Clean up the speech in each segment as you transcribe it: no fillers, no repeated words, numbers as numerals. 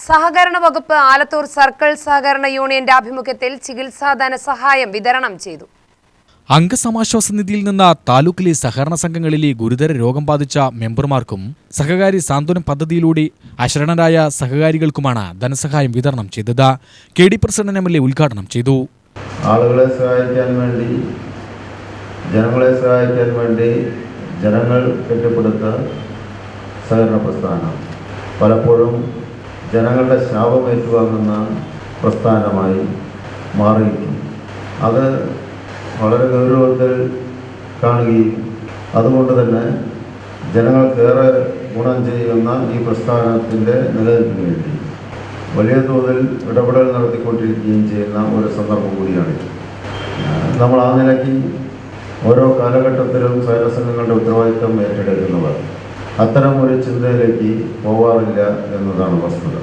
സഹകരണ വകുപ്പ് ആലത്തൂർ സർക്കിൾ സഹകരണ യൂണിയന്റെ ആഭിമുഖ്യത്തിൽ ചികിത്സാ ധനസഹായം വിതരണം ചെയ്തു. അംഗസമാശ്വാസ നിധിയിൽ നിന്ന് താലൂക്കിലെ സഹകരണ സംഘങ്ങളിലെ ഗുരുതര രോഗം ബാധിച്ച മെമ്പർമാർക്കും സഹകാരി സാന്ത്വനം പദ്ധതിയിലൂടെ അശരണരായ സഹകാരികൾക്കുമാണ് ധനസഹായം വിതരണം ചെയ്തത്. KD പ്രസിഡന്റ് MLA ഉദ്ഘാടനം ചെയ്തു. ആളുകളെ സഹായിക്കാൻ വേണ്ടി, ജനങ്ങളെ സഹായിക്കാൻ വേണ്ടി ജനങ്ങൾ കെട്ടിപ്പടുത്ത സഹകരണ പ്രസ്ഥാനം പലപ്പോഴും ജനങ്ങളുടെ ശാപം ഏറ്റുവാങ്ങുന്ന പ്രസ്ഥാനമായി മാറിയിട്ടുണ്ട്. അത് വളരെ ഗൗരവത്തിൽ കാണുകയും അതുകൊണ്ട് തന്നെ ജനങ്ങൾക്കേറെ ഗുണം ചെയ്യുന്ന ഈ പ്രസ്ഥാനത്തിൻ്റെ നിലനിൽപ്പിന് വേണ്ടി വലിയ തോതിൽ ഇടപെടൽ നടത്തിക്കൊണ്ടിരിക്കുകയും ചെയ്യുന്ന ഒരു സന്ദർഭം കൂടിയാണ്. നമ്മൾ ആ നിലയ്ക്ക് ഓരോ കാലഘട്ടത്തിലും സഹകരണ സംഘങ്ങളുടെ ഉത്തരവാദിത്തം ഏറ്റെടുക്കുന്നവർ അത്തരം ഒരു ചിന്തയിലേക്ക് പോകാറില്ല എന്നതാണ് വസ്തുത.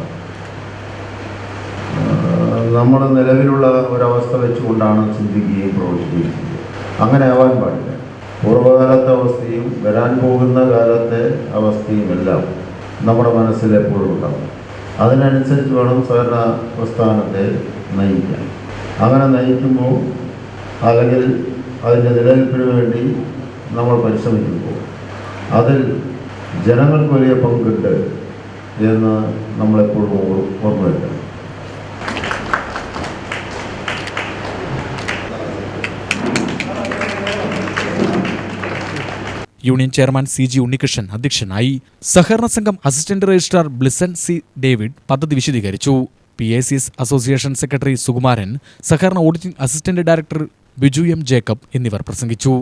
നമ്മൾ നിലവിലുള്ള ഒരവസ്ഥ വെച്ചുകൊണ്ടാണ് ചിന്തിക്കുകയും പ്രവർത്തിക്കുകയും ചെയ്യുന്നത്. അങ്ങനെ ആവാൻ പാടില്ല. പൂർവ്വകാലത്തെ അവസ്ഥയും വരാൻ പോകുന്ന കാലത്തെ അവസ്ഥയും എല്ലാം നമ്മുടെ മനസ്സിൽ എപ്പോഴും ഉണ്ടാകും. അതിനനുസരിച്ച് വേണം സഹകരണ പ്രസ്ഥാനത്തെ നയിക്കാൻ. അങ്ങനെ നയിക്കുമ്പോൾ അല്ലെങ്കിൽ അതിൻ്റെ നിലനിൽപ്പിന് വേണ്ടി നമ്മൾ പരിശ്രമിക്കുമ്പോൾ അതിൽ ജനങ്ങൾക്ക് വലിയ പങ്കുണ്ട് എന്ന് നമ്മളെപ്പോഴും ഓർമ്മ വയ്ക്കണം. യൂണിയൻ ചെയർമാൻ CG ഉണ്ണികൃഷ്ണൻ അധ്യക്ഷനായി. സഹകരണ സംഘം അസിസ്റ്റന്റ് രജിസ്ട്രാർ ബ്ലിസൻ C ഡേവിഡ് പദ്ധതി വിശദീകരിച്ചു. PACS അസോസിയേഷൻ സെക്രട്ടറി സുകുമാരൻ, സഹകരണ auditing assistant director Biju M Jacob എന്നിവർ പ്രസംഗിച്ചു.